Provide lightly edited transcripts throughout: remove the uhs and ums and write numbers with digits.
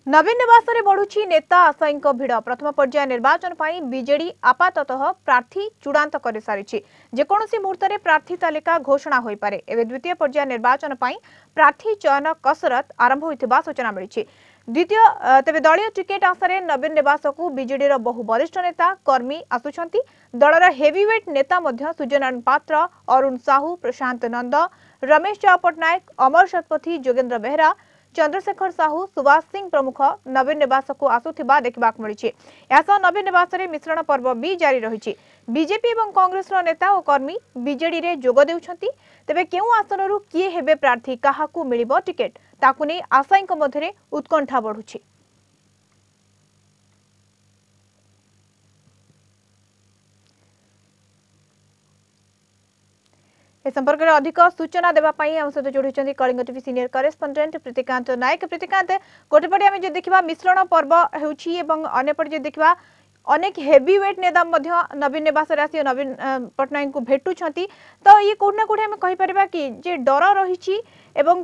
नवीन निवास में बढ़ुची नेता आशायी भिड़ प्रथम पर्याय निर्वाचन पर बीजेडी आपाततः प्रार्थी चूड़ांत कर सारी जेकोसी मुहूर्त में प्रार्थी तालिका घोषणा हो पारे। एवं द्वितीय पर्याय निर्वाचन पर प्रार्थी चयन कसरत आरंभ होता सूचना मिली। द्वितीय तेज दलीय टिकेट आशारे नवीन निवास को बीजेडी बहु वरिष्ठ नेता कर्मी आसुंच। दलर हेवीवेट नेता सूर्यनारायण पात्र, अरुण साहू, प्रशांत नंद, रमेश चौ पट्टनायक, अमर शतपथी, जोगेन्द्र बेहरा, चंद्रशेखर साहू, सुभाष सिंह प्रमुख नवीन निवास को आसुथिबा देखा मिली। नवीन निवास में मिश्रण पर्व भी जारी रही। बीजेपी और कांग्रेस नेता और कर्मी बीजेडी रे जोग देउछंती। तेबे केउ आसनरू किए हेबे प्रार्थी, काहाकू मिलिबो टिकेट, ताकू नै आशायीक मध्यरे उत्कंठा बढ़ुछि। ए संपर्क में अधिक सूचना देवाई आम सहित जोड़ी कलिंग टीवी सीनियर करेस्पंडेंट प्रीतिकांत नायक। प्रीतिकांत, गोटेपटे आम जो देखा मिश्रण पर्व होपटे देखा अनेक हेवीवेट नेता नवीन निवास नवीन पट्टनायक को भेटुंट। तो ये कौटना कौटे आम कहीपर कि डर रही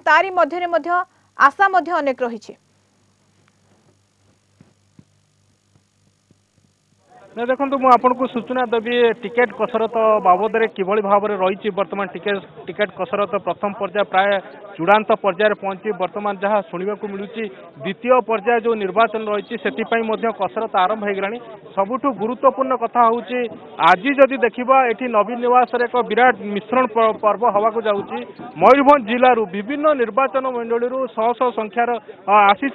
तारी मध्य आशा अनेक रही। ना देखो मुझे सूचना देवी टिकेट कसरत बाबद किभली भाव में रही। बर्तमान टिकेट कसरत प्रथम पर्याय प्राय चूड़ांत पर्यायर पहुंची। बर्तमान जहाँ शुणा मिलूँ द्वितीय पर्याय जो निर्वाचन रही कसरत आरंभ हो गलानी। सबुठ गुरुत्वपूर्ण कथा हूँ आज जदि देखा ये नवीन निवास एक विराट मिश्रण पर्व हवा जाऊँगी। मयूरभंज जिलूर विभिन्न निर्वाचन मंडली शह शह संख्यार आसी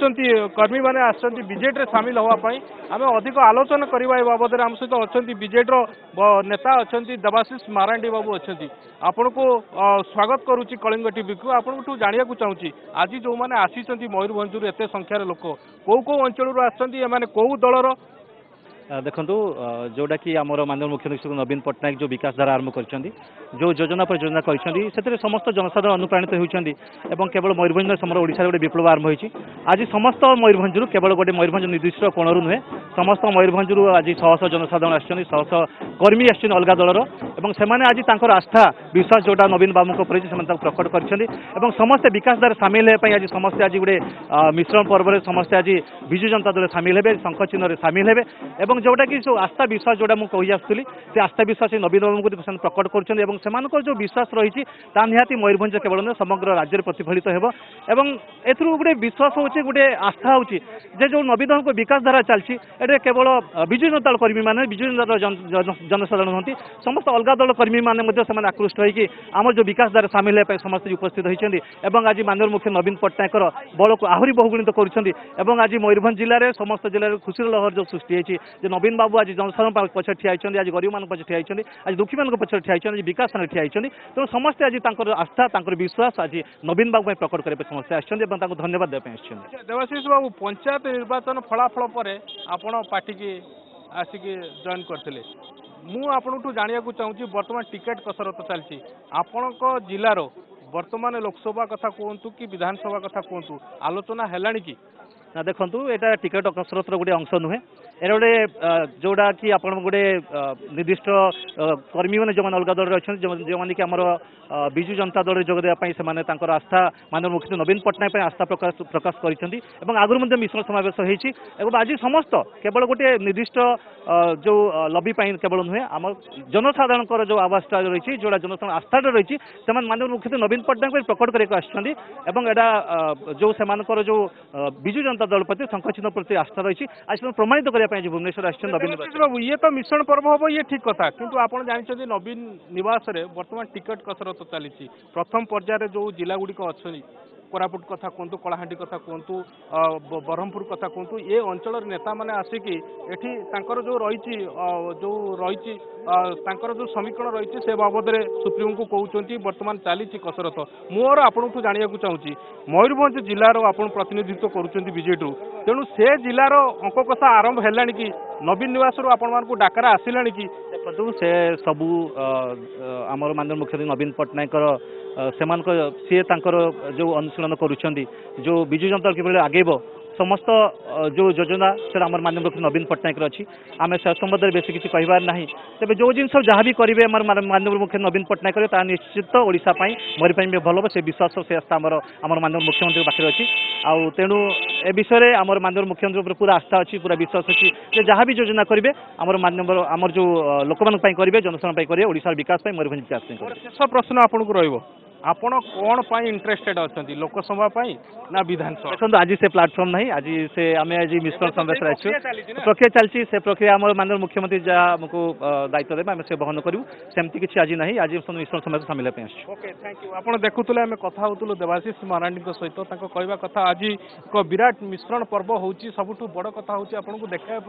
कर्मी मैंने आसछंती बीजेडी सामिल होगापाई। आम अधिक आलोचना करवा बाबद आम सहित अच्छा बीजेडी नेता अच्छा देवाशीष मारांडी बाबू अच्छा। आपण को स्वागत करुच्ची कलिंग टीवी को। आपको जाना चाहूँगी आज जो मैंने आसी मयूरभंज एत संख्यार लोक कौ अंचल आसने कौ दलर देखु जोटा कि आमर माननीय मुख्यमंत्री नवीन पट्टनायक जो विकास धारा आरंभ कर जो योजना पर योजना कर समस्त जनसाधारण अनुप्राणित होती केवल मयूरभंज समर ओडिशा गोटे विप्लव आरंभ होती। आज समस्त मयूरभंज केवल गोटे मयूरभंज निर्दिष्ट कोणरू नुहे समस्त मयूरभंज आज शह शह जनसाधारण आसछन, शह शह कर्मी आसछन अलग दलर से आज तांकर आस्था विश्वास जोटा नवीन बाबू प्रकट कर समस्ते विकास धारा सामिल होने आज समस्ते आज गोटे मिश्रण पर्व में समस्ते आज विजु जनता दल सामिल हे शंख चिन्ह सामिल हे जोटा कि जो आस्था विश्वास जोटा मुझे कही आसुली से आस्था विश्वास नवीन बाबू को प्रकट कर जो विश्वास रही निहाती मयूरभंज केवल नुहे समग्र राज्य में प्रतिफलित हो। गोटे विश्वास हो गोटे आस्था हो जो नवीन बाबू विकास धारा चलती ये केवल विजु जनता दल कर्मी मैंने विजु जनता दल जनसाधारण हमें समस्त अलग दल कर्मी मैंने आकृष्ट होकर आम जो विकास धारा सामिल होने समस्त उपस्थित होती। आज माननीय मुख्य नवीन पट्टनायक बल को आहरी बहुगुणित कर आज मयूरभंज जिले में समस्त जिले में खुशी लहर जो सृष्टि होती नवीन बाबू आज जनसाधारण पक्ष ठिया आज गरीब मान पक्ष ठिया आज दुखी मान पक्ष ठिया आज विकास ठान ठिया तेणु समस्ते आज आस्था विश्वास आज नवीन बाबू प्रकट करने समस्ते आसछन धन्यवाद देवाई आसछन। देवाशीष बाबू पंचायत निर्वाचन फलाफल पर आपण पार्टी की आसिक जॉइन करते मुझे जाना चाहूँगी बर्तमान टिकेट कसरत चलती आपण जिलार बर्तमान लोकसभा कथा कहतु कि विधानसभा कथा कहतु आलोचना है कि ना देखु यहाँ टिकेट कसरत गोटे अंश नुहे ए गोटे जोटा कि आप गोटे निर्दिष्ट कर्मी मैंने जो अलग दल अच्छा जो मैंने कि आमर विजु जनता दल जोग देवाई से आस्था माननीय मुख्यमंत्री नवीन पट्टनायक आस्था प्रकाश कर आगुरी मिश्रण समावेश होती। आज समस्त केवल गोटे निर्दिष्ट जो लबी केवल नुहे आम जनसाधारण जो आवासटा रही जोड़ा जनसाधारण आस्था रही माननीय मुख्यमंत्री नवीन पट्टनायक प्रकट कर जो से जो विजु जनता दल प्रति शंख चिन्ह प्रति आस्था रही आज प्रमाणित करने भुवनेश्वर बाबू ये तो मिश्रण पर्व हम ये ठीक कथा किंतु आप जानते नवीन निवास बर्तमान टिकेट कसरत चली प्रथम पर्यायर जो जिला गुड़िक अच्छा कोरापुट कथा कहतु कलाहांडी कथा कहतु ब्रह्मपुर कथा कहतु ये अंचल नेता मैंने आसिकी एठी जो रही जो समीकरण रही से बाबद सुप्रीम को कहते बर्तमान चली कसरत मोर आपको जाना चाहूँगी मयूरभंज जिलार आप प्रतिनिधित्व करुँच बीजेडी तेणु से जिलार अंक कथा आरंभ है कि नवीन निवास आपण डाकरा आसला कि देखो से सबू आमर माननीय मुख्यमंत्री नवीन पट्टनायक से सी जो अनुशीलन करुँच जो विजु जनता किभली आगेब समस्त जो योजना से आम माननीय मुख्यमंत्री नवीन पट्टनायक अच्छी आम से संबंध में बेस किसी कहबार ना तेज जो जिन जहाँ भी करेंगे माननीय मुख्यमंत्री नवीन पट्टनायक ता निश्चित ओडिशा मोरी भी भल हम से विश्वास से आस्था आम माननीय मुख्यमंत्री पाखे अच्छी आउ तेणु ए विषय में आम माननीय मुख्यमंत्री पूरा आस्था अच्छी पूरा विश्वास अच्छी जहाँ भी योजना करेंगे आम माननीय आम जो लोक मान करेंगे जनसाधारण करेंगे ओडिशार विकास मयूरभंज विकास शेष प्रश्न आपको रहिबो आपण कौन पाई इंटरेस्टेड अच्छा लोकसभा ना विधानसभा देखो आज से प्लाटफर्म नहीं आज से आम आज मिश्रण समावेश प्रक्रिया चलती से प्रक्रिया आम माननीय मुख्यमंत्री जहाँ आमको दायित्व देवे आम से बहन करूँ सेमती किसी आज ना आज मिश्रण समावेश सामिल ओके थैंक यू आपण देखुले आम कथा होतुलु देवाशीष मरांडी सहित कहवा कथा आज एक विराट मिश्रण पर्व होची सबुठु बड़ कथा होची आपको देखा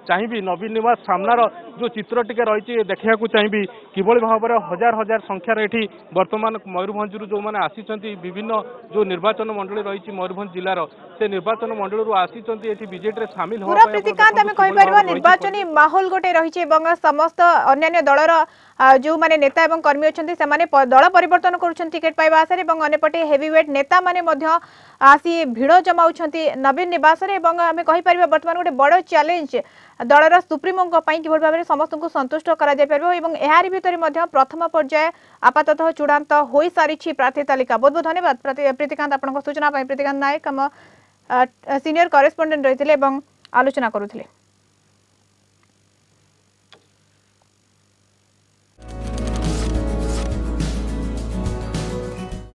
चाहिए नवीन निवास सामनार जो चित्र टिके रही देखा चाहिए किभली भाव में हजार हजार संख्यार ये बर्तमान मयूरभंज जो मैंने आसी विभिन्न जो निर्वाचन मंडली रही मयूरभंज जिलार से निर्वाचन मंडल आसी बीजेडी सामिल पूरा प्रीतिकांत आम कह निर्वाचन माहौल गोटे रही समस्त अन्य दलर जो माने नेता एवं कर्मी अच्छा से दल परिवर्तन करुछन टिकेट पाइबा आशा और अंपटे हेवीवेट नेता माने आसी भिड़ जमाऊँ नवीन निवास आम कहीपर बर्तमान गोटे बड़ चैलेंज दलर सुप्रीमो कि भाव में समस्त को संतुष्ट कर भितर प्रथम पर्याय आपाततः चूड़ांत हो सारी प्रार्थी तालिका बहुत बहुत धन्यवाद प्रीतिकांत आपन सूचना प्रीतिकांत नायक आम सीनियर करेस्पोंडेंट रही आलोचना करुले।